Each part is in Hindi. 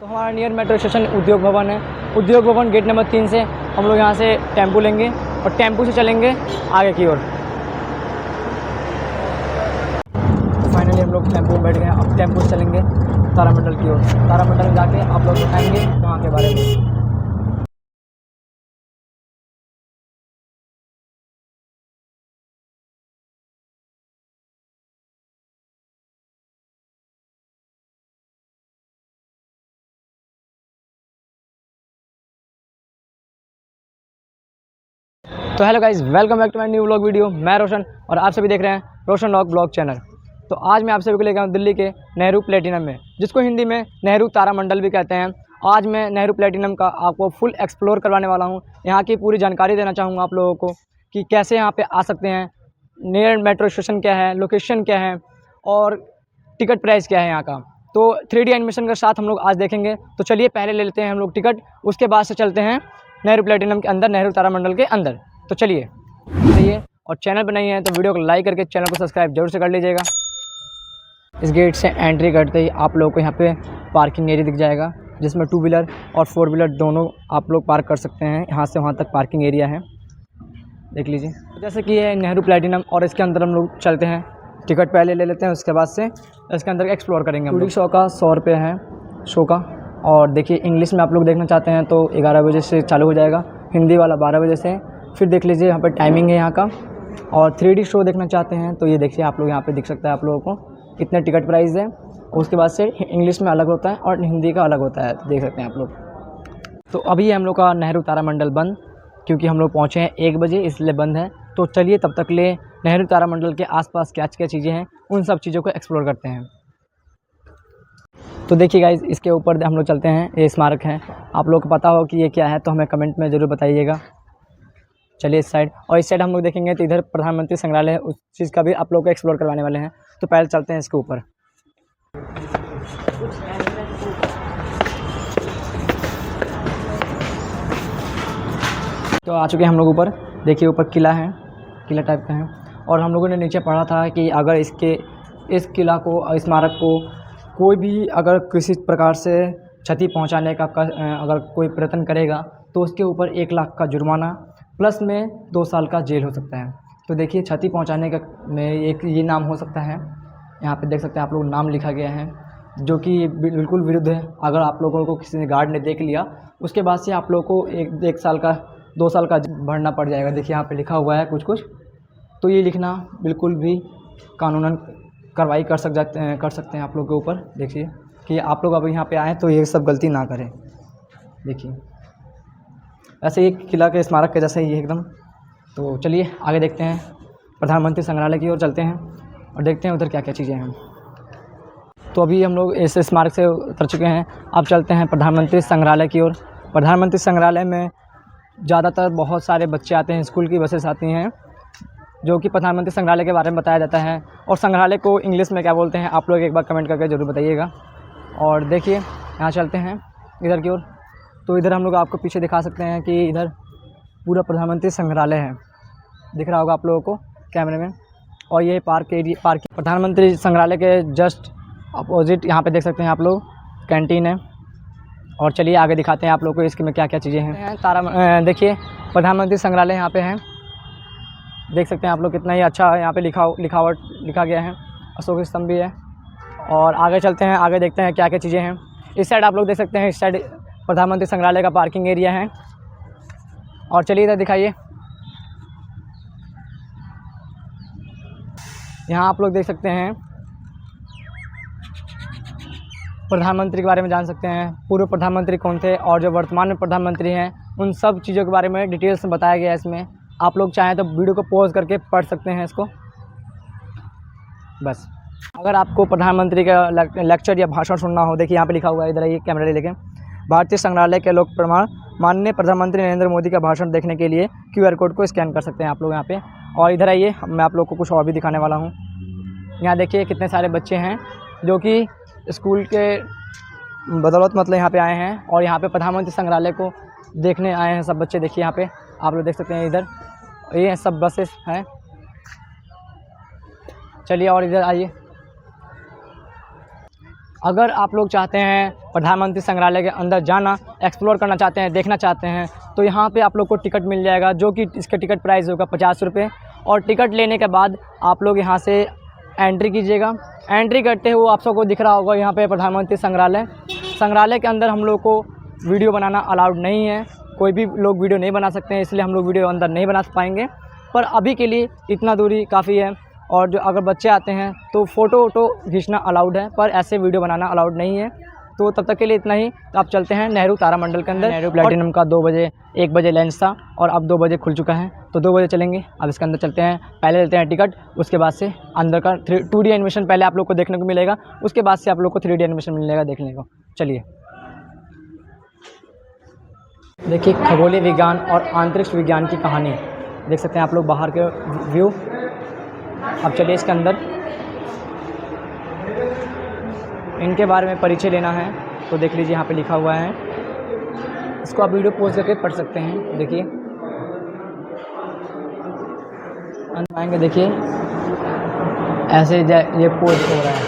तो हमारा नियर मेट्रो स्टेशन उद्योग भवन है। उद्योग भवन गेट नंबर 3 से हम लोग यहाँ से टेम्पो लेंगे और टेम्पो से चलेंगे आगे की ओर। तो फाइनली हम लोग टेम्पो में बैठ गए। अब टेम्पो से चलेंगे तारामंडल की ओर। तारामंडल में जाके आप लोग बताएंगे वहाँ के बारे में। तो hello guys, welcome back to my new vlog video. मैं रोशन और आप सभी देख रहे हैं रोशन रॉक ब्लॉग चैनल। तो आज मैं आप सभी को लेकर आऊँ दिल्ली के नेहरू प्लेटिनम में, जिसको हिंदी में नेहरू तारामंडल भी कहते हैं। आज मैं नेहरू प्लेटिनम का आपको फुल एक्सप्लोर करवाने वाला हूँ। यहाँ की पूरी जानकारी देना चाहूँगा आप लोगों को कि कैसे यहाँ पे आ सकते हैं, नियर मेट्रो स्टेशन क्या है, लोकेशन क्या है और टिकट प्राइस क्या है यहाँ का। तो 3D एनिमेशन के साथ हम लोग आज देखेंगे। तो चलिए पहले ले लेते हैं हम लोग टिकट, उसके बाद से चलते हैं नेहरू प्लेटिनम के अंदर, नेहरू तारामंडल के अंदर। तो चलिए और चैनल पर नहीं है तो वीडियो को लाइक करके चैनल को सब्सक्राइब जरूर से कर लीजिएगा। इस गेट से एंट्री करते ही आप लोगों को यहाँ पे पार्किंग एरिया दिख जाएगा, जिसमें 2 व्हीलर और 4 व्हीलर दोनों आप लोग पार्क कर सकते हैं। यहाँ से वहाँ तक पार्किंग एरिया है, देख लीजिए। जैसे कि ये है नेहरू प्लेटिनम और इसके अंदर हम लोग चलते हैं। टिकट पहले ले लेते हैं, उसके बाद से इसके अंदर एक्सप्लोर करेंगे। पूरी शो का 100 रुपये है शो का। और देखिए इंग्लिश में आप लोग देखना चाहते हैं तो 11 बजे से चालू हो जाएगा, हिंदी वाला 12 बजे से। फिर देख लीजिए यहाँ पर टाइमिंग है यहाँ का। और 3D शो देखना चाहते हैं तो ये देखिए आप लोग यहाँ पे दिख सकता है आप लोगों को कितने टिकट प्राइस है। उसके बाद से इंग्लिश में अलग होता है और हिंदी का अलग होता है, तो देख सकते हैं आप लोग। तो अभी है हम लोग का नेहरू तारामंडल बंद, क्योंकि हम लोग पहुँचे हैं 1 बजे, इसलिए बंद है। तो चलिए तब तक ले नेहरू तारामंडल के आसपास क्या क्या चीज़ें हैं उन सब चीज़ों को एक्सप्लोर करते हैं। तो देखिए गाइस, इसके ऊपर हम लोग चलते हैं। ये स्मारक है, आप लोग को पता हो कि ये क्या है तो हमें कमेंट में ज़रूर बताइएगा। चलिए इस साइड, और इस साइड हम लोग देखेंगे तो इधर प्रधानमंत्री संग्रहालय है, उस चीज़ का भी आप लोग को एक्सप्लोर करवाने वाले हैं। तो पहले चलते हैं इसके ऊपर। तो आ चुके हैं हम लोग ऊपर। देखिए ऊपर किला है, किला टाइप का है। और हम लोगों ने नीचे पढ़ा था कि अगर इस किला को, स्मारक को कोई भी अगर किसी प्रकार से क्षति पहुंचाने का अगर कोई प्रयत्न करेगा तो उसके ऊपर 1 लाख का जुर्माना प्लस में 2 साल का जेल हो सकता है। तो देखिए क्षति पहुंचाने का में एक ये नाम हो सकता है। यहाँ पे देख सकते हैं आप लोग, नाम लिखा गया है, जो कि बिल्कुल विरुद्ध है। अगर आप लोगों को किसी ने गार्ड ने देख लिया, उसके बाद से आप लोगों को 1 साल का 2 साल का भरना पड़ जाएगा। देखिए यहाँ पे लिखा हुआ है कुछ। तो ये लिखना बिल्कुल भी कानूनन कार्रवाई कर सकते हैं आप लोग के ऊपर। देखिए कि आप लोग अब यहाँ पे आएँ तो ये सब गलती ना करें। देखिए ऐसे ही किला के स्मारक के जैसे ही एकदम। तो चलिए आगे देखते हैं, प्रधानमंत्री संग्रहालय की ओर चलते हैं और देखते हैं उधर क्या क्या चीज़ें हैं। तो अभी हम लोग इस स्मारक से उतर चुके हैं, अब चलते हैं प्रधानमंत्री संग्रहालय की ओर। प्रधानमंत्री संग्रहालय में ज़्यादातर बहुत सारे बच्चे आते हैं, स्कूल की बसेस आती हैं, जो कि प्रधानमंत्री संग्रहालय के बारे में बताया जाता है। और संग्रहालय को इंग्लिश में क्या बोलते हैं आप लोग एक बार कमेंट करके ज़रूर बताइएगा। और देखिए यहाँ चलते हैं इधर की ओर। तो इधर हम लोग आपको पीछे दिखा सकते हैं कि इधर पूरा प्रधानमंत्री संग्रहालय है, दिख रहा होगा आप लोगों को कैमरे में। और ये पार्क प्रधानमंत्री संग्रहालय के जस्ट अपोजिट यहाँ पे देख सकते हैं आप लोग कैंटीन है। और चलिए आगे दिखाते हैं आप लोग को इसके में क्या क्या चीज़ें हैं। देखिए प्रधानमंत्री संग्रहालय यहाँ पे है, देख सकते हैं आप लोग कितना ही अच्छा यहाँ पे लिखा गया है। अशोक स्तंभ भी है। और आगे चलते हैं, आगे देखते हैं क्या क्या चीज़ें हैं। इस साइड आप लोग देख सकते हैं, इस साइड प्रधानमंत्री संग्रहालय का पार्किंग एरिया है। और चलिए इधर दिखाइए, यहाँ आप लोग देख सकते हैं प्रधानमंत्री के बारे में जान सकते हैं, पूर्व प्रधानमंत्री कौन थे और जो वर्तमान में प्रधानमंत्री हैं उन सब चीज़ों के बारे में डिटेल्स में बताया गया है इसमें। आप लोग चाहें तो वीडियो को पॉज करके पढ़ सकते हैं इसको बस। अगर आपको प्रधानमंत्री का लेक्चर या भाषण सुनना हो, देखिए यहाँ पे लिखा हुआ है, इधर आइए कैमरा लेके। भारतीय संग्रहालय के लोक प्रमाण माननीय प्रधानमंत्री नरेंद्र मोदी का भाषण देखने के लिए QR कोड को स्कैन कर सकते हैं आप लोग यहाँ पे। और इधर आइए, मैं आप लोग को कुछ और भी दिखाने वाला हूँ। यहाँ देखिए कितने सारे बच्चे हैं जो कि स्कूल के बदौलत मतलब यहाँ पे आए हैं और यहाँ पे प्रधानमंत्री संग्रहालय को देखने आए हैं सब बच्चे। देखिए यहाँ पे आप लोग देख सकते हैं, इधर ये सब बसेस हैं। चलिए और इधर आइए, अगर आप लोग चाहते हैं प्रधानमंत्री संग्रहालय के अंदर जाना, एक्सप्लोर करना चाहते हैं, देखना चाहते हैं, तो यहाँ पे आप लोग को टिकट मिल जाएगा, जो कि इसका टिकट प्राइस होगा 50 रुपये। और टिकट लेने के बाद आप लोग यहाँ से एंट्री कीजिएगा। एंट्री करते हुए आप सबको दिख रहा होगा यहाँ पे प्रधानमंत्री संग्रहालय। संग्रहालय के अंदर हम लोग को वीडियो बनाना अलाउड नहीं है, कोई भी लोग वीडियो नहीं बना सकते हैं, इसलिए हम लोग वीडियो अंदर नहीं बना पाएंगे। पर अभी के लिए इतना दूरी काफ़ी है। और जो अगर बच्चे आते हैं तो फ़ोटो वोटो खींचना अलाउड है, पर ऐसे वीडियो बनाना अलाउड नहीं है। तो तब तक के लिए इतना ही। तो आप चलते हैं नेहरू तारामंडल के अंदर। नेहरू प्लैटिनम का 2 बजे 1 बजे लंच था और अब 2 बजे खुल चुका है, तो 2 बजे चलेंगे। अब इसके अंदर चलते हैं, पहले लेते हैं टिकट, उसके बाद से अंदर का 2D एनिमेशन पहले आप लोग को देखने को मिलेगा, उसके बाद से आप लोग को 3D एनिमेशन मिलेगा देखने को। चलिए देखिए, खगोलीय विज्ञान और अंतरिक्ष विज्ञान की कहानी देख सकते हैं आप लोग, बाहर के व्यू। अब चलिए इसके अंदर इनके बारे में परिचय लेना है, तो देख लीजिए यहाँ पे लिखा हुआ है, इसको आप वीडियो पॉज करके पढ़ सकते हैं। देखिए अंदर आएंगे, देखिए ऐसे ये पोज हो रहा है,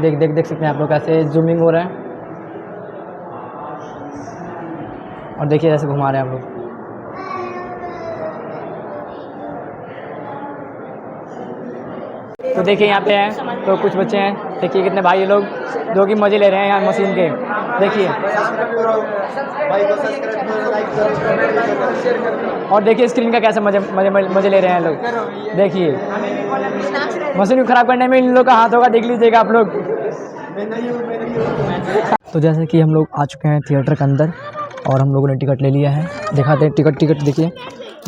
देख सकते हैं आप लोग, ऐसे जूमिंग हो रहा है। और देखिए ऐसे घुमा रहे हैं आप लोग। तो देखिए यहाँ पे हैं तो कुछ बच्चे हैं, देखिए कितने भाई ये लोग जो कि मज़े ले रहे हैं यहाँ मशीन के। देखिए और देखिए स्क्रीन का कैसे मज़े ले रहे हैं लोग। देखिए मशीन को ख़राब करने में इन लोग का हाथ होगा, देख लीजिएगा आप लोग। तो जैसे कि हम लोग आ चुके हैं थिएटर के अंदर और हम लोगों ने टिकट ले लिया है। दिखाते हैं टिकट देखिए,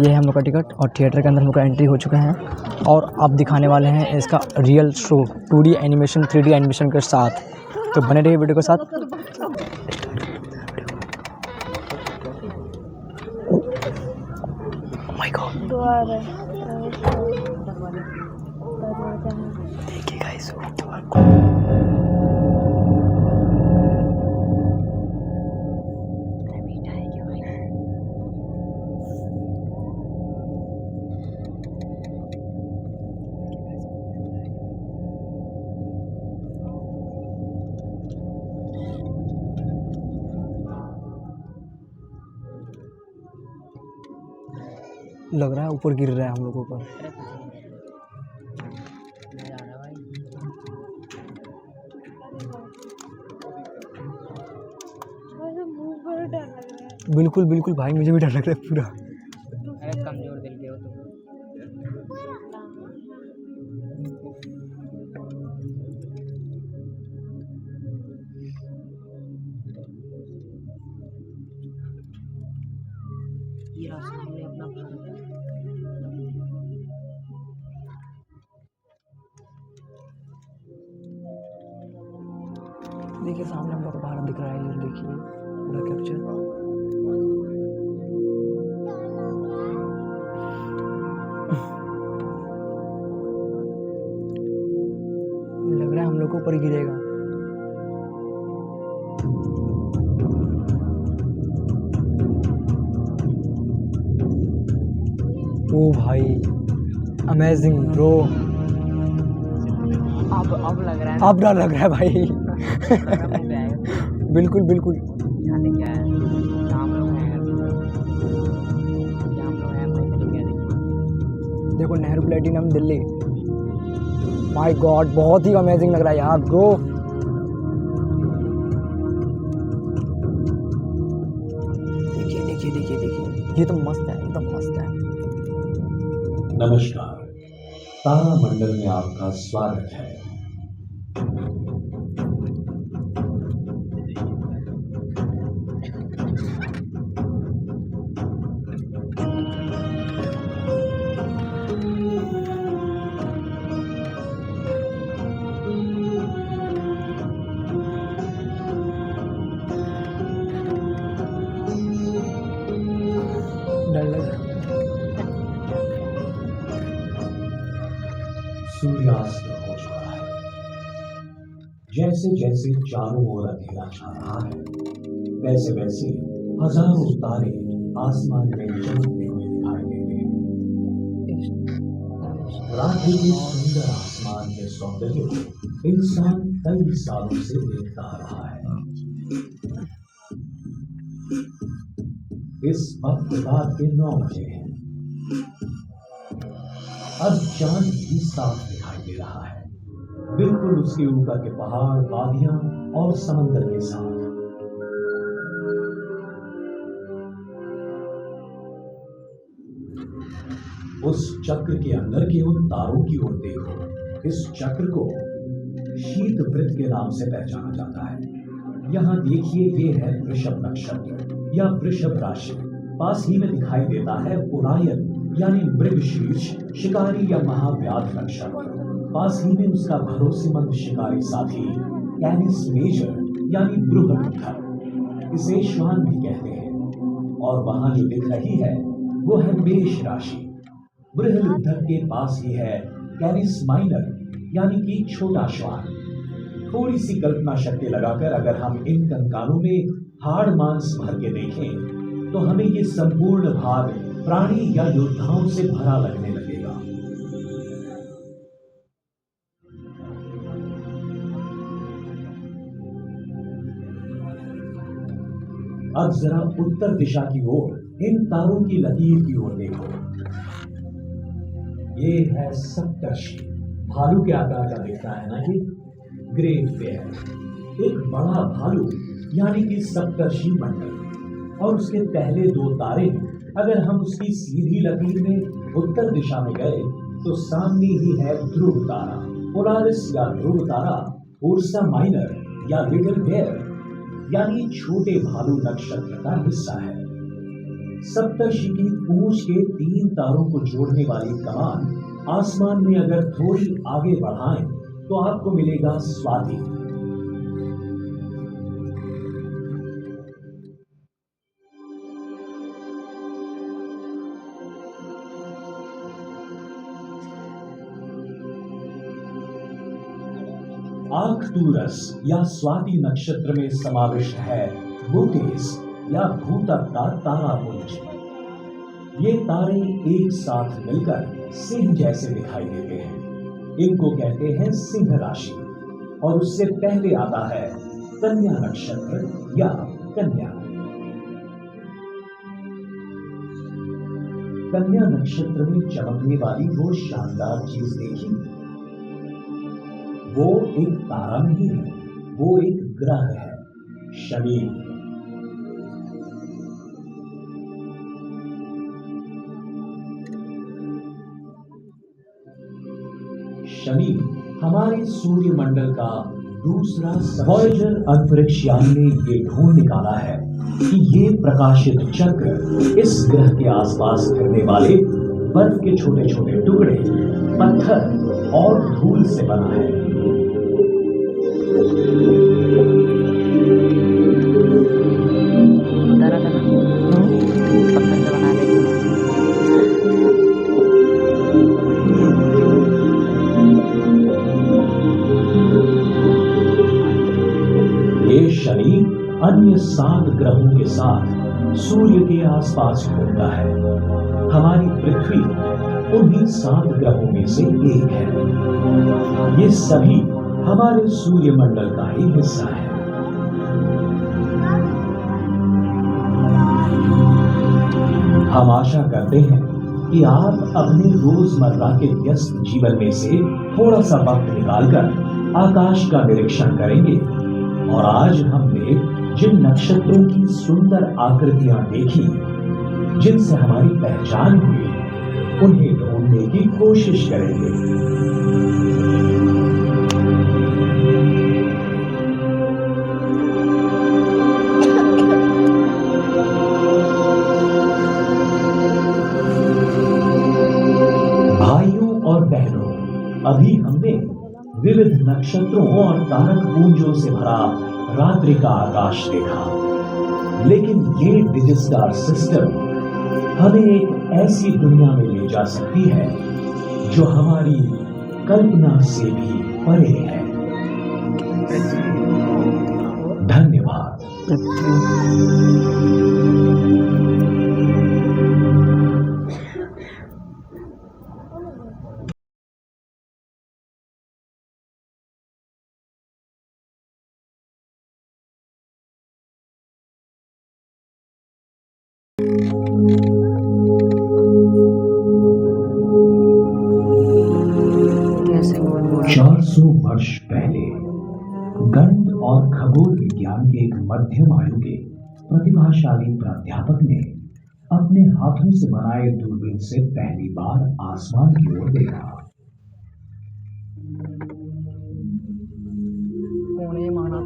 ये है हम लोग का टिकट और थिएटर के अंदर हम लोग का एंट्री हो चुका है। और अब दिखाने वाले हैं इसका real show 2D animation 3D animation के साथ, तो बने रहिए वीडियो के साथ। माय गॉड, देखिए गाइस, लग रहा है ऊपर गिर रहा है हम लोगों पर। बिल्कुल बिल्कुल भाई, मुझे भी डर लग रहा है पूरा। कमजोर दिल के हो तुम। देखिए सामने हम लोग को भारत दिख रहा है, ये देखिए पूरा कैप्चर। लग रहा है हम लोग को ऊपर गिरेगा। ओ भाई अमेजिंग ब्रो, अब लग रहा है, अब डर लग रहा है भाई। बिल्कुल बिल्कुल। देखो Nehru platinum Delhi, my God बहुत ही अमेजिंग लग रहा है यार ब्रो। देखिए ये तो मस्त है, एकदम मस्त है। नमस्कार, तारामंडल में आपका स्वागत है। सूर्यास्त हो चुका है। जैसे जैसे चारों ओर अंधेरा छा रहा है, वैसे वैसे हजारों तारे आसमान में चमकते हुए दिखाई देते हैं। रात्रि के सुंदर आसमान के सौंदर्य को इंसान कई सालों से देखता आ रहा है। इस वक्त रात के 9 बजे हैं। अब चांद भी साफ दिखाई दे रहा है, बिल्कुल उसके ऊपर के पहाड़, वादियां और समंदर के साथ। उस चक्र के अंदर के उन तारों की ओर देखो। इस चक्र को शीत वृत्त के नाम से पहचाना जाता है। यहाँ देखिए, ये है वृषभ नक्षत्र या वृषभ राशि। पास ही में दिखाई देता है ओरायन यानी मृगशीर्ष, शिकारी या महाव्याध नक्षत्र। पास ही में उसका भरोसेमंद शिकारी साथी कैनिस मेजर यानी बृहस्पति, इसे श्वान भी कहते हैं। और वहां जो दिख रही है वो है मेष राशि। बृहस्पति के पास ही है कैनिस माइनर यानी कि छोटा श्वान। थोड़ी सी कल्पना शक्ति लगाकर अगर हम इन कंकालों में हाड़ मांस भर के देखें तो हमें ये संपूर्ण भाग प्राणी या योद्धाओं से भरा लगने लगेगा। अब जरा उत्तर दिशा की ओर इन तारों की लकीर की ओर देखो। ये है सप्तर्षि, भालू के आकार का दिखता है ना ये ग्रेट बेयर। एक बड़ा भालू यानी कि सप्तर्षि मंडल, और उसके पहले 2 तारे अगर हम उसकी सीधी लकीर में उत्तर दिशा में गए तो सामने ही है ध्रुव तारा, पोलारिस या ध्रुव तारा, उर्सा माइनर या लिटिल बेयर यानी छोटे भालू नक्षत्र का हिस्सा है। सप्तर्षि की पूंछ के 3 तारों को जोड़ने वाली कमान आसमान में अगर थोड़ी आगे बढ़ाएं तो आपको मिलेगा स्वाति। आर्कटूरस या स्वाति नक्षत्र में समाविष्ट है बोटेस या भूतक का तारापुंज। ये तारे एक साथ मिलकर सिंह जैसे दिखाई देते हैं। इनको कहते हैं सिंह राशि। और उससे पहले आता है कन्या नक्षत्र या कन्या। कन्या नक्षत्र में चमकने वाली वो शानदार चीज देखी, वो एक तारा नहीं है, वो एक ग्रह है, शनि। शनि हमारे सूर्यमंडल का दूसरा वॉयेजर अंतरिक्ष यान ने ये ढूंढ निकाला है कि ये प्रकाशित चक्र इस ग्रह के आसपास फिरने वाले बर्फ के छोटे छोटे टुकड़े, पत्थर और धूल से बना है। ये शनि अन्य 7 ग्रहों के साथ सूर्य के आसपास घूमता है। हमारी पृथ्वी उन्हीं 7 ग्रहों में से एक है। ये सभी हमारे सूर्यमंडल का ही हिस्सा है। हम आशा करते हैं कि आप अपने रोजमर्रा के व्यस्त जीवन में से थोड़ा सा वक्त निकालकर आकाश का निरीक्षण करेंगे। और आज हमने जिन नक्षत्रों की सुंदर आकृतियां देखी, जिनसे हमारी पहचान हुई, उन्हें ढूंढने की कोशिश करेंगे। भाइयों और बहनों, अभी हमने विविध नक्षत्रों और तारक पुंजों से भरा रात्रि का आकाश देखा। लेकिन ये डिजिस्टार सिस्टम हमें एक ऐसी दुनिया में ले जा सकती है जो हमारी कल्पना से भी परे है। धन्यवाद। विज्ञान के एक मध्यम आयु के प्रतिभाशाली प्राध्यापक ने अपने हाथों से बनाए दूरबीन से पहली बार आसमान की ओर देखा।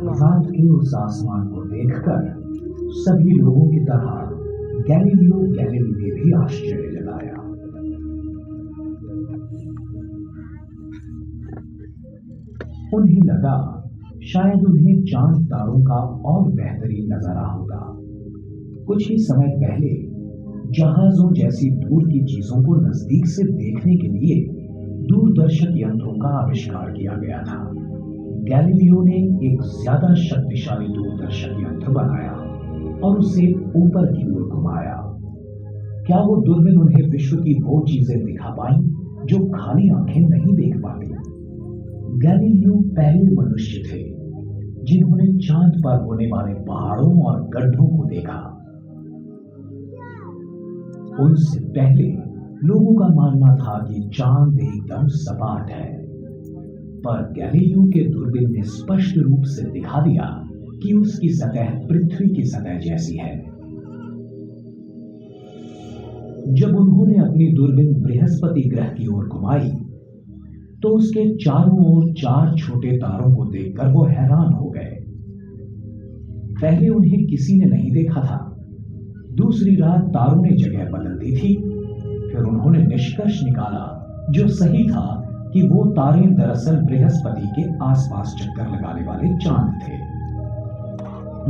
रात के उस आसमान को देखकर सभी लोगों की तरह गैलीलियो गैलीली ने भी आश्चर्य जताया। उन्हें लगा शायद उन्हें चांद तारों का और बेहतरीन नजारा होगा। कुछ ही समय पहले जहाजों जैसी दूर की चीजों को नजदीक से देखने के लिए दूरदर्शक यंत्रों का आविष्कार किया गया था। गैलीलियो ने एक ज्यादा शक्तिशाली दूरदर्शक यंत्र बनाया और उसे ऊपर की ओर घुमाया। क्या वो दूरबीन उन्हें विश्व की वो चीजें दिखा पाई जो खाली आंखें नहीं देख पाती? गैलीलियो पहले मनुष्य थे जिन्होंने चांद पर होने वाले पहाड़ों और गड्ढों को देखा। उनसे पहले लोगों का मानना था कि चांद एकदम सपाट है, पर गैलीलियो के दूरबीन ने स्पष्ट रूप से दिखा दिया कि उसकी सतह पृथ्वी की सतह जैसी है। जब उन्होंने अपनी दूरबीन बृहस्पति ग्रह की ओर घुमाई तो उसके चारों ओर 4 छोटे तारों को देखकर वो हैरान हो गए। पहले उन्हें किसी ने नहीं देखा था। दूसरी रात तारों ने जगह बदल दी थी। फिर उन्होंने निष्कर्ष निकाला, जो सही था, कि वो तारे दरअसल बृहस्पति के आसपास चक्कर लगाने वाले चांद थे।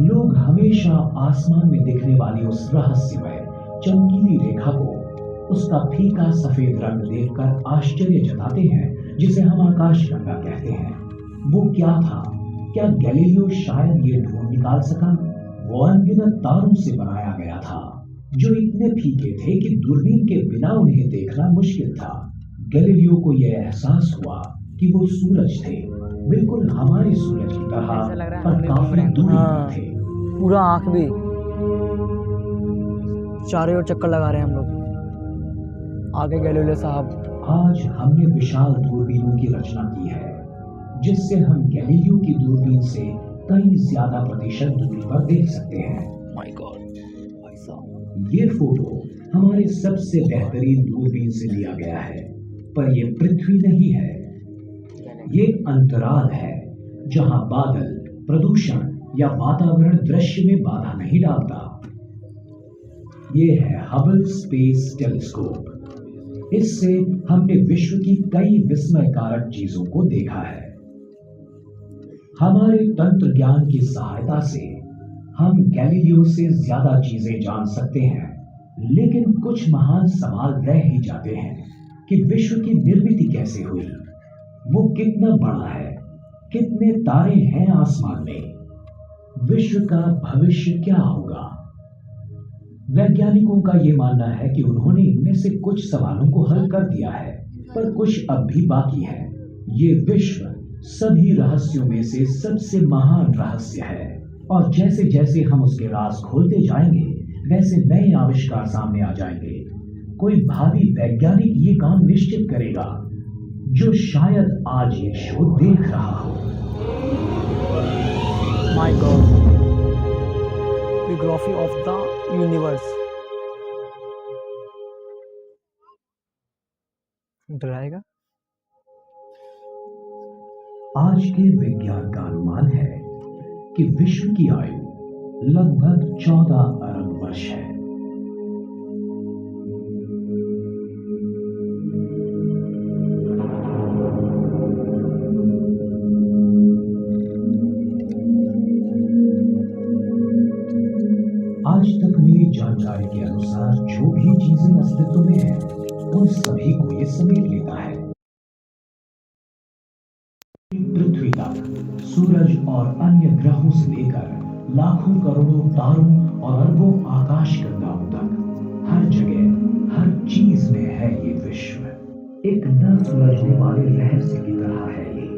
लोग हमेशा आसमान में दिखने वाली उस रहस्यमय चमकीली रेखा को उसका फीका सफेद रंग देखकर आश्चर्य जताते हैं, जिसे हम आकाशगंगा कहते हैं। वो क्या था? क्या गैलीलियो शायद ये ढूंढ निकाल सका? वो अनगिनत तारों से बनाया गया था जो इतने फीके थे कि दूरबीन के बिना उन्हें देखना मुश्किल था। गैलीलियो को यह एहसास हुआ कि वो सूरज थे, बिल्कुल हमारे सूरज की तरह, पर काफी दूरी पर थे। पूरा आंख भी चारों ओर चक्कर लगा रहे हैं हम लोग। आगे गैलीलियो साहब। आज हमने विशाल दूरबीनों की रचना की है, जिससे हम गैलीलियो की दूरबीन से कई ज्यादा प्रतिशत दूरी पर देख सकते हैं। माय गॉड, भाई साहब। ये फोटो हमारे सबसे बेहतरीन दूरबीन से लिया गया है, पर यह पृथ्वी नहीं है। ये अंतराल है जहां बादल, प्रदूषण या वातावरण दृश्य में बाधा नहीं डालता। ये है हबल स्पेस टेलीस्कोप। इससे हमने विश्व की कई विस्मयकारक चीजों को देखा है। हमारे तंत्र ज्ञान की सहायता से हम गैलीलियो से ज्यादा चीजें जान सकते हैं, लेकिन कुछ महान सवाल रह ही जाते हैं कि विश्व की निर्मिति कैसे हुई, वो कितना बड़ा है, कितने तारे हैं आसमान में, विश्व का भविष्य क्या होगा। वैज्ञानिकों का यह मानना है कि उन्होंने इनमें से कुछ सवालों को हल कर दिया है, पर कुछ अब भी बाकी है। ये विश्व सभी रहस्यों में से सबसे महान रहस्य है, और जैसे जैसे हम उसके राज खोलते जाएंगे, वैसे नए आविष्कार सामने आ जाएंगे। कोई भावी वैज्ञानिक ये काम निश्चित करेगा, जो शायद आज ये शो देख रहा हो। My God, geography of the universe। डराएगा। आज के विज्ञान का अनुमान है कि विश्व की आयु लगभग 14 अरब वर्ष है। आज तक मिली जानकारी के अनुसार जो भी चीजें अस्तित्व में हैं, उन सभी को ये समेट लेता है। पृथ्वी तक सूरज और अन्य ग्रहों से लेकर लाखों करोड़ों तारों और अरबों आकाशगंगाओं तक, हर जगह, हर चीज में है ये विश्व। एक न सुलझने वाले रहस्य की तरह है ये।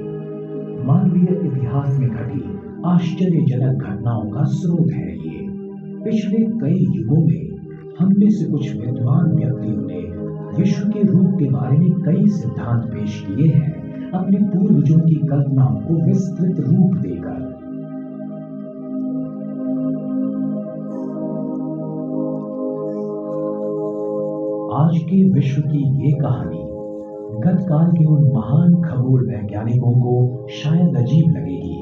मानवीय इतिहास में घटी आश्चर्यजनक घटनाओं का स्रोत है ये। पिछले कई युगों में हम में से कुछ विद्वान व्यक्तियों ने विश्व के रूप के बारे में कई सिद्धांत पेश किए हैं, अपने पूर्वजों की कल्पनाओं को विस्तृत रूप देकर। आज के विश्व की ये कहानी गतकाल के उन महान खगोल वैज्ञानिकों को शायद अजीब लगेगी,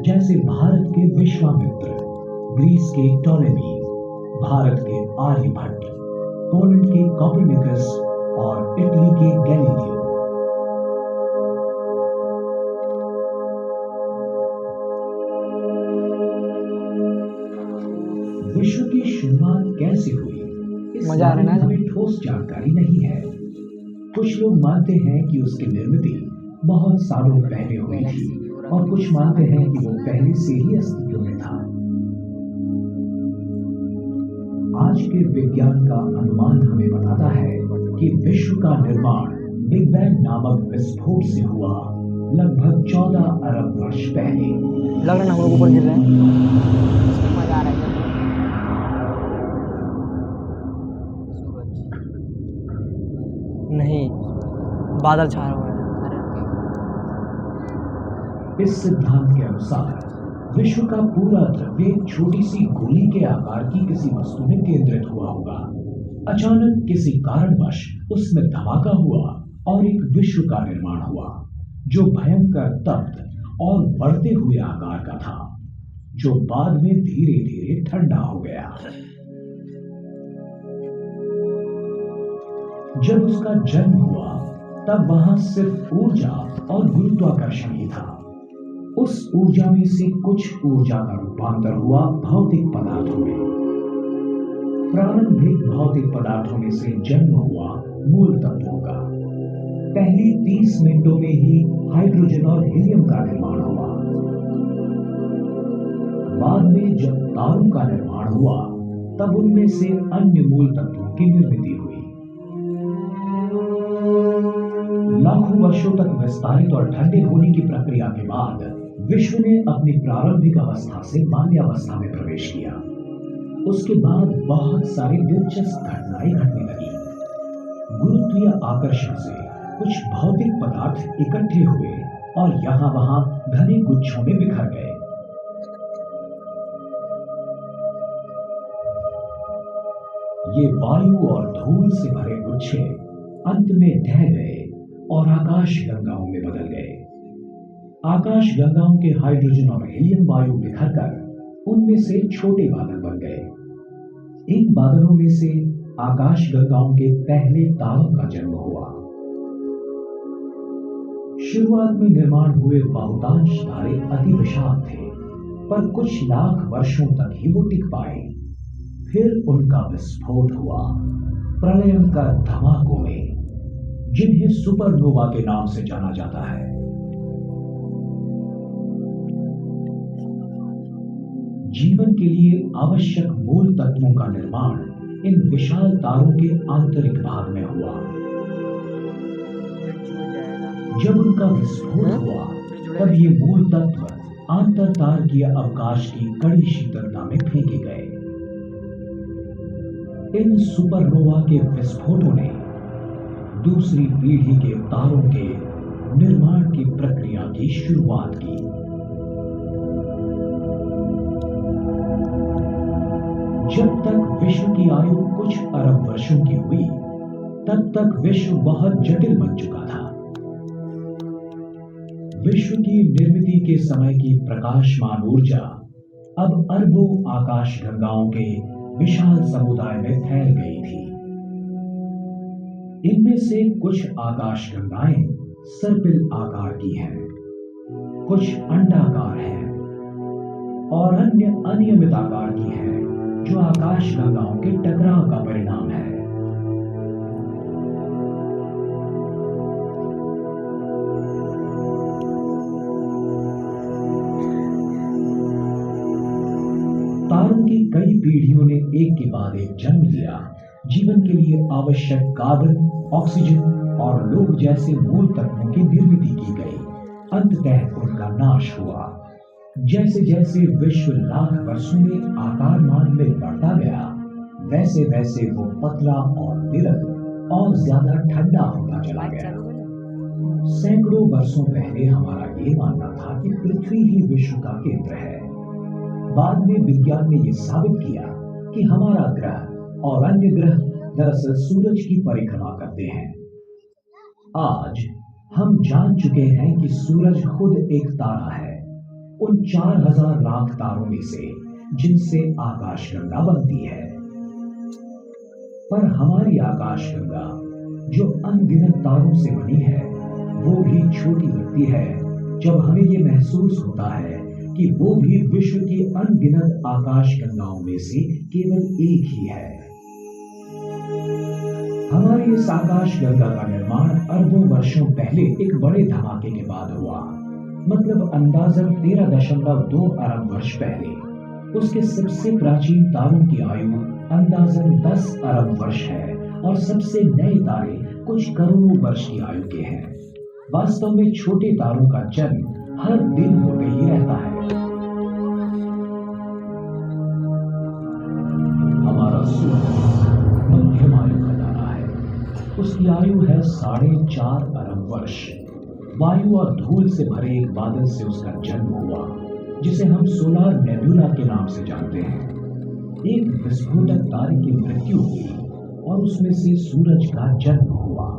जैसे भारत के विश्वामित्र, ग्रीस के टॉलेमी, भारत के आर्यभट्ट, पोलैंड के कोपरनिकस और इटली के गैलीलियो। विश्व की शुरुआत कैसे हुई, इस मजा आ रहा बारे में है ना? हमें ठोस जानकारी नहीं है। कुछ लोग मानते हैं कि उसकी निर्मिति बहुत सालों पहले हुई थी और कुछ मानते हैं कि वो पहले से ही अस्तित्व में था। आज के विज्ञान का अनुमान हमें बताता है कि विश्व का निर्माण बिग बैंग नामक विस्फोट से हुआ लगभग 14 अरब वर्ष पहले। लग रहा है ना हम लोग ऊपर गिर रहे हैं। मजा आ रहा है। नहीं, बादल छाया हुआ है। इस सिद्धांत के अनुसार विश्व का पूरा द्रव्य एक छोटी सी गोली के आकार की किसी वस्तु में केंद्रित हुआ होगा। अचानक किसी कारणवश उसमें धमाका हुआ और एक विश्व का निर्माण हुआ, जो भयंकर तप्त और बढ़ते हुए आकार का था, जो बाद में धीरे धीरे ठंडा हो गया। जब उसका जन्म हुआ तब वहां सिर्फ ऊर्जा और गुरुत्वाकर्षण ही था। उस ऊर्जा में से कुछ ऊर्जा का रूपांतर हुआ भौतिक पदार्थों में। प्रारंभिक भौतिक पदार्थों में से जन्म हुआ मूल तत्वों का। पहली 30 मिनटों में ही हाइड्रोजन और हीलियम का निर्माण हुआ। बाद में जब तारों का निर्माण हुआ तब उनमें से अन्य मूल तत्वों की निर्मिति हुई। लाखों वर्षों तक विस्तारित और ठंडे होने की प्रक्रिया के बाद विश्व ने अपनी प्रारंभिक अवस्था से बाल्यावस्था में प्रवेश किया। उसके बाद बहुत सारी दिलचस्प घटनाएं घटने लगी। गुरुत्वीय आकर्षण से कुछ भौतिक पदार्थ इकट्ठे हुए और यहां वहां घने गुच्छों में बिखर गए। ये वायु और धूल से भरे गुच्छे अंत में ढह गए और आकाश गंगाओं में बदल गए। आकाश गंगाओं के हाइड्रोजन और हीलियम वायु बिखरकर उनमें से छोटे बादल बन गए। इन बादलों में से आकाश गंगाओं के पहले तारों का जन्म हुआ। शुरुआत में निर्माण हुए बहुतांश तारे अति विशाल थे, पर कुछ लाख वर्षों तक ही वो टिक पाए। फिर उनका विस्फोट हुआ प्रलयंकर धमाकों में, जिन्हें सुपरनोवा के नाम से जाना जाता है। जीवन के लिए आवश्यक मूल तत्वों का निर्माण इन विशाल तारों के आंतरिक भाग में हुआ। जब उनका विस्फोट हुआ तब ये मूल तत्व आंतरतारकीय अवकाश की कड़ी शीतलता में फेंके गए। इन सुपरनोवा के विस्फोटों ने दूसरी पीढ़ी के तारों के निर्माण की प्रक्रिया की शुरुआत की। जब तक विश्व की आयु कुछ अरब वर्षों की हुई, तब तक विश्व बहुत जटिल बन चुका था। विश्व की निर्मिति के समय की प्रकाशमान ऊर्जा अब अरबों आकाश गंगाओं के विशाल समुदाय में फैल गई थी। इनमें से कुछ आकाश गंगाएं सर्पिल आकार की हैं, कुछ अंडाकार हैं और अन्य अनियमित आकार की हैं, जो आकाश गंगाओं के टकराव का परिणाम है। तारों की कई पीढ़ियों ने एक के बाद एक जन्म लिया। जीवन के लिए आवश्यक कार्बन, ऑक्सीजन और लोह जैसे मूल तत्वों की निर्मिति की गई। अंततः उनका नाश हुआ। जैसे जैसे विश्व लाख वर्षों में आकारमान में बढ़ता गया, वैसे वैसे वो पतला और विरल और ज्यादा ठंडा होता चला गया। सैकड़ों वर्षों पहले हमारा ये मानना था कि पृथ्वी ही विश्व का केंद्र है। बाद में विज्ञान ने यह साबित किया कि हमारा ग्रह और अन्य ग्रह दरअसल सूरज की परिक्रमा करते हैं। आज हम जान चुके हैं कि सूरज खुद एक तारा है, उन 4000 लाख तारों में से जिनसे आकाशगंगा बनती है। पर हमारी आकाशगंगा जो अनगिनत तारों से बनी है, वो भी छोटी लगती है जब हमें ये महसूस होता है कि वो भी विश्व की अनगिनत आकाशगंगाओं में से केवल एक ही है। हमारी इस आकाशगंगा का निर्माण अरबों वर्षों पहले एक बड़े धमाके के बाद हुआ, मतलब अंदाजन 13.2 अरब वर्ष पहले। उसके सबसे प्राचीन तारों की आयु अंदाजन 10 अरब वर्ष है और सबसे नए तारे कुछ करोड़ों वर्ष की आयु के हैं। वास्तव में छोटे तारों का जन्म हर दिन होते ही रहता है। हमारा सूरज मध्यम आयु का तारा है। उसकी आयु है 4.5 अरब वर्ष। वायु और धूल से भरे एक बादल से उसका जन्म हुआ, जिसे हम सोलार नेबुला के नाम से जानते हैं। एक विस्फोटक तारे की मृत्यु हुई और उसमें से सूरज का जन्म हुआ।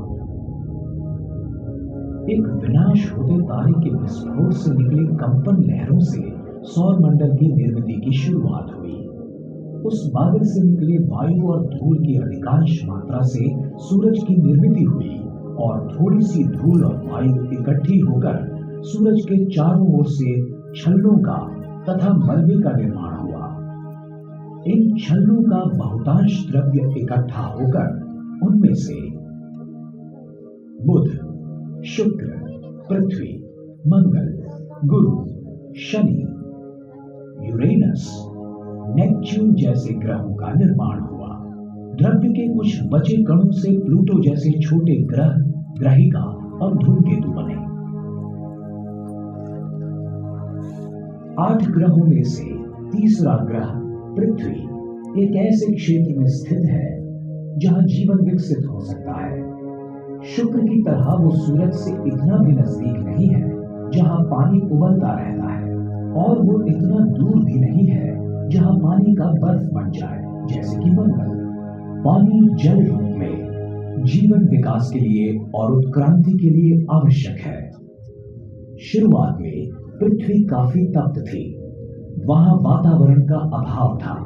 एक विनाश होते तारे के विस्फोट से निकली कंपन लहरों से सौरमंडल की निर्मिति की शुरुआत हुई। उस बादल से निकले वायु और धूल की अधिकांश मात्रा से सूरज की निर्मिति हुई और थोड़ी सी धूल और वायु इकट्ठी होकर सूरज के चारों ओर से छल्लों का तथा मलबे का निर्माण हुआ। इन छल्लों का बहुतांश द्रव्य इकट्ठा होकर उनमें से बुध, शुक्र, पृथ्वी, मंगल, गुरु, शनि, यूरेनस, नेपच्यून जैसे ग्रहों का निर्माण हुआ। द्रव्य के कुछ बचे कणों से प्लूटो जैसे छोटे ग्रह, ग्रहिका और धूमकेतु बने। 8 ग्रहों में से तीसरा ग्रह पृथ्वी एक ऐसे क्षेत्र में स्थित है जहां जीवन विकसित हो सकता है। शुक्र की तरह वो सूरज से इतना भी नजदीक नहीं है जहां पानी उबलता रहता है, और वो इतना दूर भी नहीं है जहां पानी का बर्फ बन जाए, जैसे कि मंगल। पानी जल रूप में जीवन विकास के लिए और उत्क्रांति के लिए आवश्यक है। शुरुआत में पृथ्वी काफी तप्त थी। वहां वातावरण का अभाव था।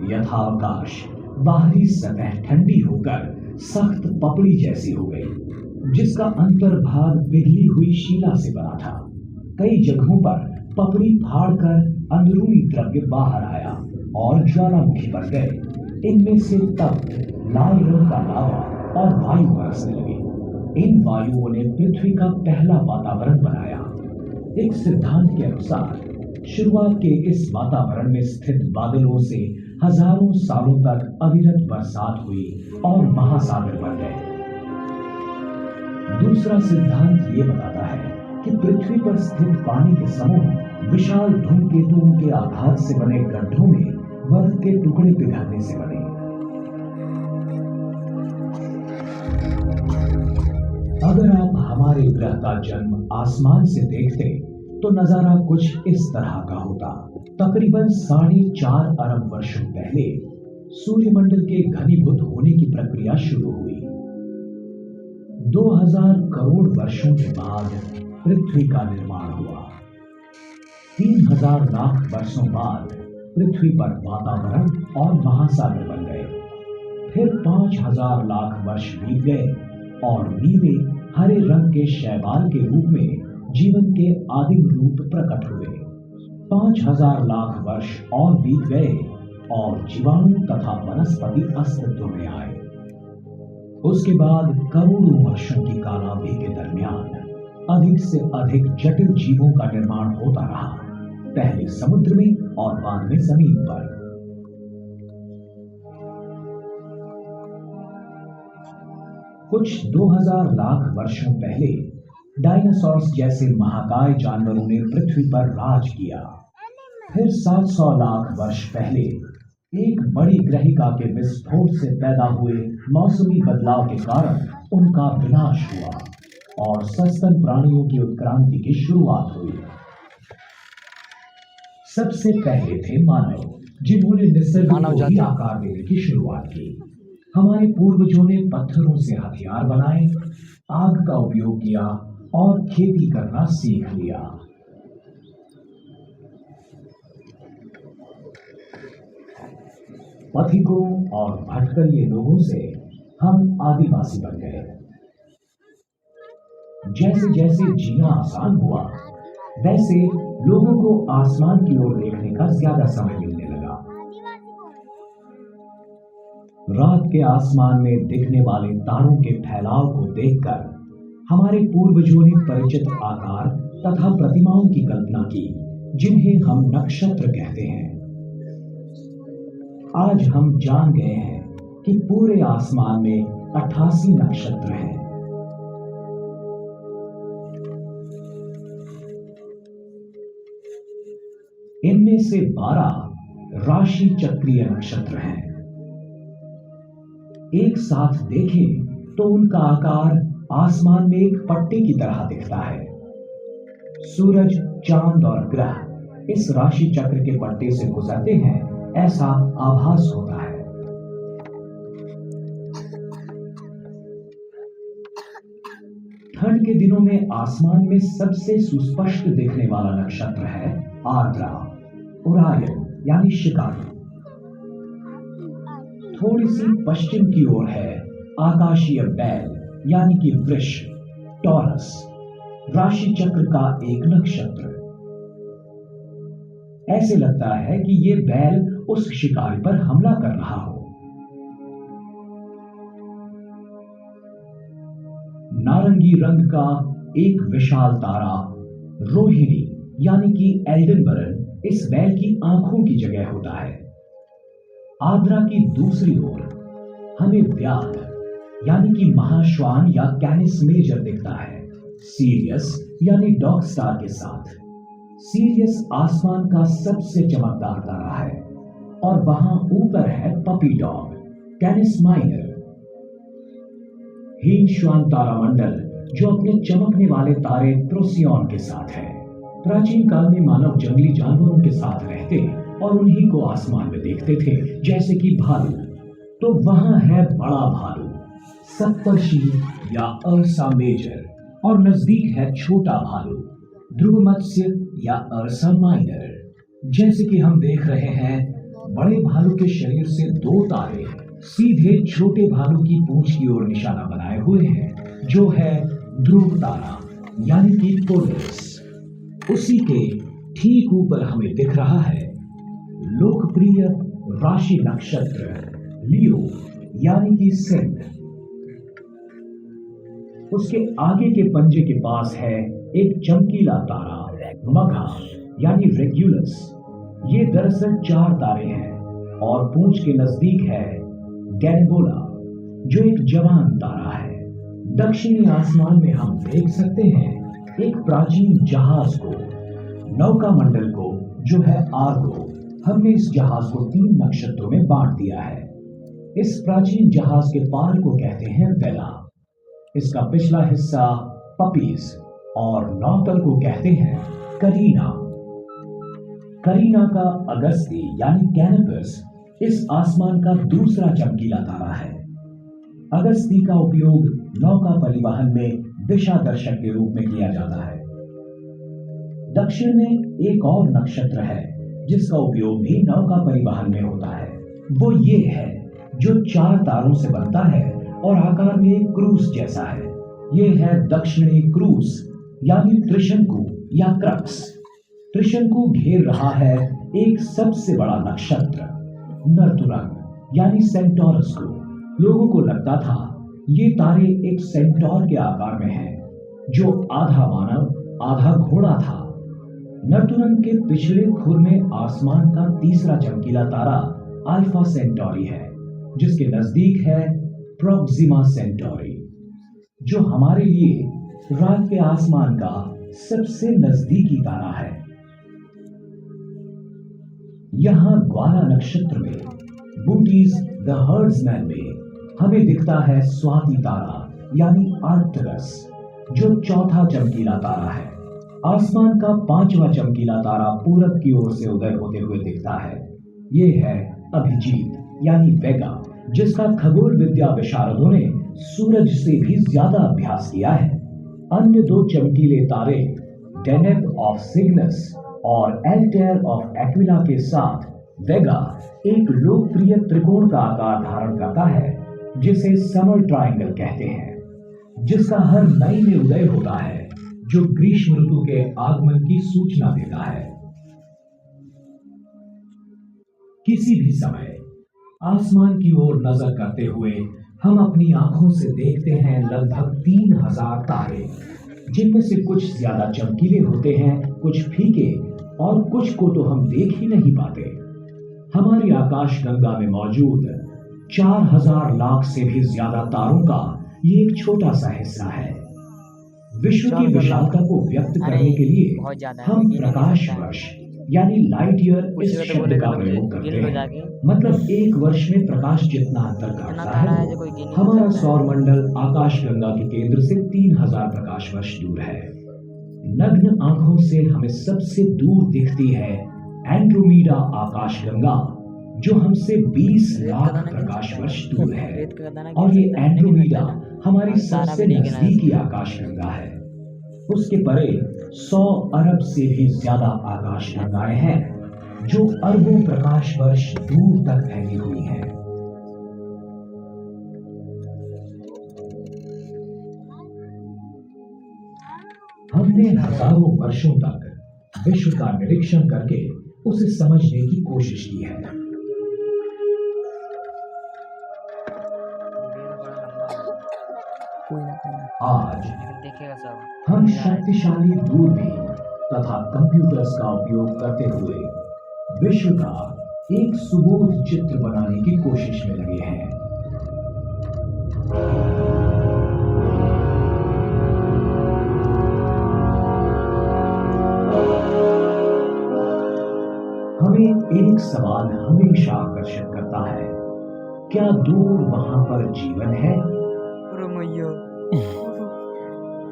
यथावकाश बाहरी सतह ठंडी होकर सख्त पपड़ी जैसी हो गई, जिसका अंतर्भाग पिघली हुई शिला से बना था। कई जगहों पर पपड़ी फाड़कर अंदरूनी द्रव्य बाहर आया और ज्वालामुखी बन गए। इनमें से तप्त लाल रंग का लावा और वायु बरसने लगी। इन वायुओं ने पृथ्वी का पहला वातावरण बनाया। एक सिद्धांत के अनुसार शुरुआत के इस वातावरण में स्थित बादलों से हजारों सालों तक अविरत बरसात हुई और महासागर बन गए। दूसरा सिद्धांत ये बताता है कि पृथ्वी पर स्थित पानी के समूह विशाल धूमकेतुओं के आघात से बने गड्ढों में बर्फ के टुकड़े पिघलने से बने। अगर आप हमारे ग्रह का जन्म आसमान से देखते तो नजारा कुछ इस तरह का होता। तकरीबन 4.5 अरब वर्षों पहले सूर्यमंडल के घनीभूत होने की प्रक्रिया शुरू हुई। 2000 करोड़ वर्षों के बाद पृथ्वी का निर्माण हुआ। 3000 लाख वर्षों बाद पृथ्वी पर वातावरण और महासागर बन गए। फिर 5000 लाख वर्ष बीत गए और नीले हरे रंग के शैवाल के रूप में जीवन के आदिम रूप प्रकट हुए। 5000 लाख वर्ष और बीत गए और जीवाणु तथा वनस्पति अस्तित्व में आए। उसके बाद करोड़ों वर्षों की कालावधि के दरमियान अधिक से अधिक जटिल जीवों का निर्माण होता रहा, पहले समुद्र में और बाद में जमीन पर। कुछ 2000 लाख वर्षों पहले डायनासोर्स जैसे महाकाय जानवरों ने पृथ्वी पर राज किया। फिर 700 लाख वर्ष पहले एक बड़ी ग्रहिका के विस्फोट से पैदा हुए मौसमी बदलाव के कारण उनका विनाश हुआ और सस्तन प्राणियों की उत्क्रांति की शुरुआत हुई। सबसे पहले थे मानव, जिन्होंने निसर्ग को ही आकार देने की शुरुआत की। हमारे पूर्वजों ने पत्थरों से हथियार बनाए, आग का उपयोग किया और खेती करना सीख लिया। पथिकों और भटकरिए लोगों से हम आदिवासी बन गए। जैसे जैसे जीना आसान हुआ, वैसे लोगों को आसमान की ओर देखने का ज्यादा समय मिलने लगा। रात के आसमान में दिखने वाले तारों के फैलाव को देखकर हमारे पूर्वजों ने परिचित आकार तथा प्रतिमाओं की कल्पना की, जिन्हें हम नक्षत्र कहते हैं। आज हम जान गए हैं कि पूरे आसमान में 88 नक्षत्र हैं। इनमें से 12 राशि चक्रीय नक्षत्र हैं। एक साथ देखें तो उनका आकार आसमान में एक पट्टी की तरह दिखता है। सूरज, चांद और ग्रह इस राशि चक्र के पट्टे से गुजरते हैं, ऐसा आभास होता है। ठंड के दिनों में आसमान में सबसे सुस्पष्ट दिखने वाला नक्षत्र है आर्द्रा, ओरायन यानी शिकारी। थोड़ी सी पश्चिम की ओर है आकाशीय बैल यानी कि वृष, टॉरस, राशि चक्र का एक नक्षत्र। ऐसे लगता है कि ये बैल उस शिकारी पर हमला कर रहा हो। नारंगी रंग का एक विशाल तारा रोहिणी यानी कि एल्डेनबरन इस बैल की आंखों की जगह होता है। आर्द्रा की दूसरी ओर हमें व्याध यानी कि महाश्वान या कैनिस मेजर दिखता है, सीरियस यानी डॉग स्टार के साथ। सीरियस आसमान का सबसे चमकदार तारा है और वहां ऊपर है पपी डॉग, कैनिस माइनर। हीन श्वान तारामंडल जो अपने चमकने वाले तारे प्रोसियन के साथ है। प्राचीन काल में मानव जंगली जानवरों के साथ रहते और उन्हीं को आसमान में देखते थे, जैसे कि भालू। तो वहां है बड़ा भालू, सप्तर्षि या अर्सा मेजर, और नजदीक है छोटा भालू, ध्रुव मत्स्य या अर्सा माइनर। जैसे कि हम देख रहे हैं, बड़े भालू के शरीर से 2 तारे सीधे छोटे भालू की पूंछ की ओर निशाना बनाए हुए हैं, जो है ध्रुव तारा यानी कि पोलरिस। उसी के ठीक ऊपर हमें दिख रहा है लोकप्रिय राशि नक्षत्र लियो यानी कि सिंह। उसके आगे के पंजे के पास है एक चमकीला तारा मघा यानी रेगुलस। ये दरअसल 4 तारे हैं और पूंछ के नजदीक है गैनेबोला जो एक जवान तारा है। दक्षिणी आसमान में हम देख सकते हैं एक प्राचीन जहाज को, नौका मंडल को, जो है आर्गो। हमने इस जहाज को 3 नक्षत्रों में बांट दिया है। इस प्राचीन जहाज के पार को कहते हैं वेला, इसका पिछला हिस्सा पपीज और नौतल को कहते हैं करीना। करीना का अगस्ती यानी कैनपस इस आसमान का दूसरा चमकीला तारा है। अगस्ती का उपयोग नौका परिवहन में दिशा दर्शक के रूप में किया जाता है। दक्षिण में एक और नक्षत्र है जिसका उपयोग भी नौका परिवहन में होता है। वो ये है जो 4 तारों से बनता है और आकार में एक क्रूस जैसा है। ये है दक्षिणी क्रूस यानी त्रिशंकु या क्रक्स। त्रिशंकु घेर रहा है एक सबसे बड़ा नक्षत्र नर्तुरंग यानी सेंटोरस को। लोगों को लगता था ये तारे एक सेंटोर के आकार में हैं, जो आधा मानव आधा घोड़ा था। नर्तुरंग के पिछले खुर में आसमान का तीसरा चमकीला तारा अल्फा सेंटोरी है, जिसके नजदीक है प्रोक्सिमा सेंटोरी, जो हमारे लिए रात के आसमान का सबसे नजदीकी तारा है। यहां ग्वाला नक्षत्र में बूटीज द हर्ड्समैन में हमें दिखता है स्वाति तारा यानी आर्कटुरस, जो चौथा चमकीला तारा है। आसमान का 5वां चमकीला तारा पूरब की ओर से उदय होते हुए दिखता है। ये है अभिजीत यानी वेगा, जिसका खगोल विद्या विशारदों ने सूरज से भी ज्यादा अभ्यास किया है। अन्य दो चमकीले तारे डेनेब ऑफ सिग्नस और एल्टेयर ऑफ एक्विला के साथ वेगा एक लोकप्रिय त्रिकोण का आकार धारण करता है जिसे समर ट्रायंगल कहते हैं, जिसका हर मई में उदय होता है, जो ग्रीष्म ऋतु के आगमन की सूचना देता है। किसी भी समय आसमान की ओर नजर करते हुए हम अपनी आंखों से देखते हैं लगभग 3000 तारे, जिनमें से कुछ ज्यादा चमकीले होते हैं, कुछ फीके और कुछ को तो हम देख ही नहीं पाते। हमारी आकाश गंगा में मौजूद 4000 लाख से भी ज्यादा तारों का ये एक छोटा सा हिस्सा है। विश्व की विशालता को व्यक्त करने के लिए हम प्रकाश वर्ष यानी लाइट ईयर इस शब्द का प्रयोग करते हैं। मतलब एक वर्ष में प्रकाश जितना अंतर काटता है, हमारा सौर मंडल आकाश गंगा के केंद्र से 3000 प्रकाश वर्ष दूर है। नग्न आंखों से हमें सबसे दूर दिखती है एंड्रोमीडा आकाश गंगा, जो हमसे 20 लाख प्रकाश वर्ष दूर है। और ये एंड्रोमीडा हमारी सबसे नजदीकी आकाश गंगा है। उसके परे 100 अरब से भी ज्यादा आकाश गंगाएं हैं, जो अरबों प्रकाश वर्ष दूर तक फैली हुई हैं। हमने हजारों वर्षों तक विश्व का निरीक्षण करके उसे समझने की कोशिश की है। आज हम शक्तिशाली दूरबीन तथा कंप्यूटर्स का उपयोग करते हुए विश्व का एक सुबोध चित्र बनाने की कोशिश में लगे हैं। हमें एक सवाल हमेशा आकर्षित करता है, क्या दूर वहां पर जीवन है?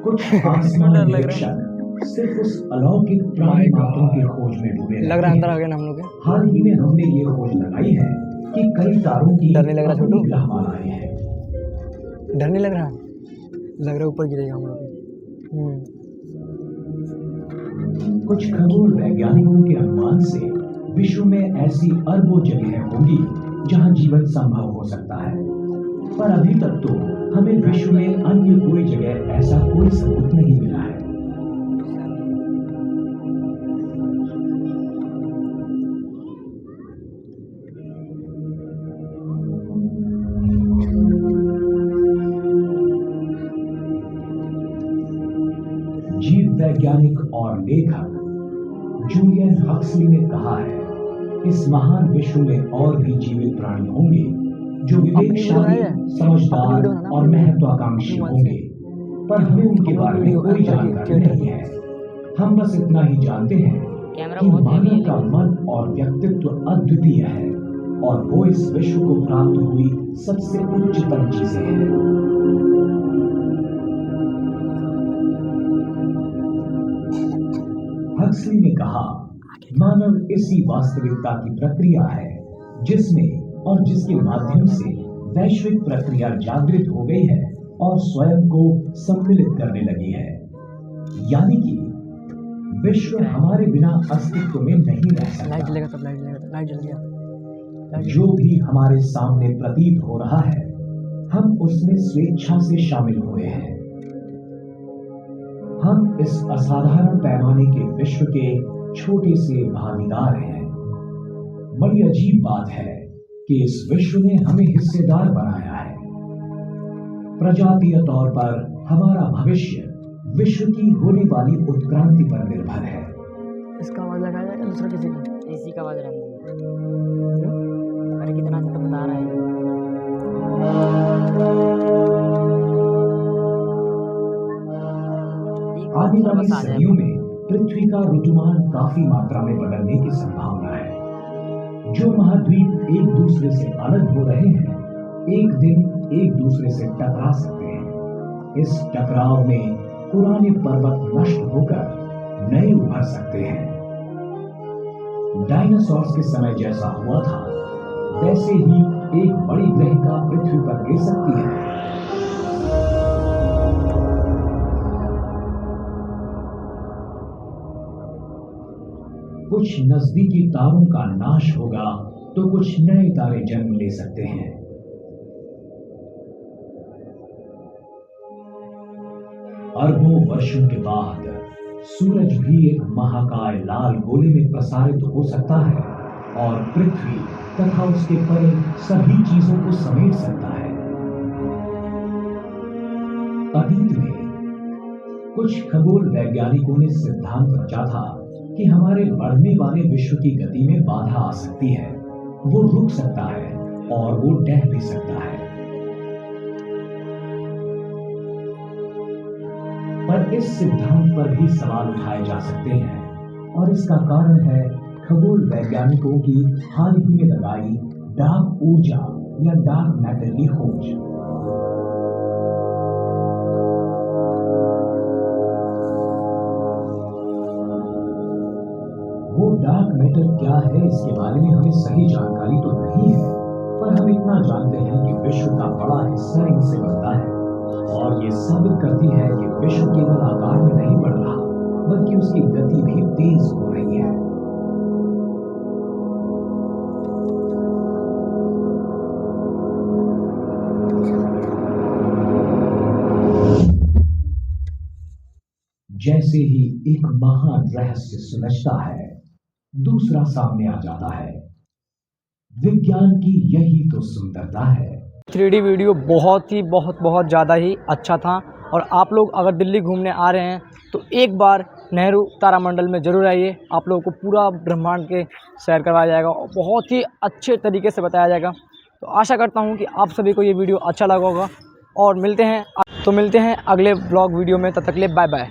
कुछ आसमान निरीक्षक सिर्फ उस अलौकिक प्राणी मात्रों की खोज में डूबे लग रहा है अंदर आ गए ना हम लोग के। हाल ही में हमने ये खोज लगाई है कि कई तारों की डर नहीं लग रहा छोटू? ग्रहमालाएं हैं। डर नहीं लग रहा ऊपर गिरेगा हम लोग के। कुछ खगोल वैज्ञानिकों के अनुमान से विश्व में ऐसी अरबों जगहें होंगी जहां जीवन संभव हो सकता है, पर अभी तक तो हमें विश्व में अन्य कोई जगह ऐसा कोई सबूत नहीं मिला है। जीव वैज्ञानिक और लेखक जूलियन हक्सली ने कहा है, इस महान विश्व में और भी जीवित प्राणी होंगे जो विवेकशाली, समझदार और महत्वाकांक्षी होंगे, पर हमें उनके बारे में कोई जानकारी नहीं है। हम बस इतना ही जानते हैं कि मानव का मन और व्यक्तित्व अद्वितीय है और वो इस विश्व को प्राप्त हुई सबसे उच्चतम चीजें हैं। हक्सली ने कहा, मानव इसी वास्तविकता की प्रक्रिया है जिसमें और जिसके माध्यम से वैश्विक प्रक्रिया जागृत हो गई है और स्वयं को सम्मिलित करने लगी है। यानी कि विश्व हमारे बिना अस्तित्व में नहीं रह सकता। लाइट जलेगा तब लाइट जल गया। जो भी हमारे सामने प्रतीत हो रहा है, हम उसमें स्वेच्छा से शामिल हुए हैं। हम इस असाधारण पैमाने के विश्व के छोटे से भागीदार हैं। बड़ी अजीब बात है कि इस विश्व ने हमें हिस्सेदार बनाया है। प्रजातीय तौर पर हमारा भविष्य विश्व की होने वाली उत्क्रांति पर निर्भर है। इसका आवाज लगाया जाएगा दूसरा किसी का? इसी का आवाज रहने दो। अरे कितना अच्छा तो बता रहा है। आने वाली सदियों में पृथ्वी का ऋतुमान काफी मात्रा में बदलने की संभावना है। जो महाद्वीप एक दूसरे से अलग हो रहे हैं, एक दिन एक दूसरे से टकरा सकते हैं। इस टकराव में पुराने पर्वत नष्ट होकर नए उभर सकते हैं। डायनासोर्स के समय जैसा हुआ था, तैसे ही एक बड़ी ग्रहिका पृथ्वी पर गिर सकती है। कुछ नजदीकी तारों का नाश होगा तो कुछ नए तारे जन्म ले सकते हैं। अरबों वर्षों के बाद सूरज भी एक महाकाय लाल गोले में प्रसारित हो सकता है और पृथ्वी तथा उसके परे सभी चीजों को समेट सकता है। अतीत में कुछ खगोल वैज्ञानिकों ने सिद्धांत रचा था कि हमारे बढ़ने वाले विश्व की गति में बाधा आ सकती है, वो रुक सकता है और वो ढह भी सकता है। पर इस सिद्धांत पर भी सवाल उठाए जा सकते हैं और इसका कारण है खगोल वैज्ञानिकों की हाल ही में लगाई डार्क ऊर्जा या डार्क मैटर की खोज। वो डार्क मैटर क्या है, इसके बारे में हमें सही जानकारी तो नहीं है, पर हम इतना जानते हैं कि विश्व का बड़ा हिस्सा इनसे बनता है और ये साबित करती है कि विश्व केवल आकार में नहीं बढ़ रहा, बल्कि उसकी गति भी तेज हो रही है। जैसे ही एक महान रहस्य सुलझता है, दूसरा सामने आ जाता है। विज्ञान की यही तो सुंदरता है। 3D वीडियो बहुत ज़्यादा ही अच्छा था। और आप लोग अगर दिल्ली घूमने आ रहे हैं तो एक बार नेहरू तारामंडल में ज़रूर आइए। आप लोगों को पूरा ब्रह्मांड के सैर करवाया जाएगा और बहुत ही अच्छे तरीके से बताया जाएगा। तो आशा करता हूँ कि आप सभी को ये वीडियो अच्छा लगा होगा और मिलते हैं अगले ब्लॉग वीडियो में। तब तक के लिए बाय बाय।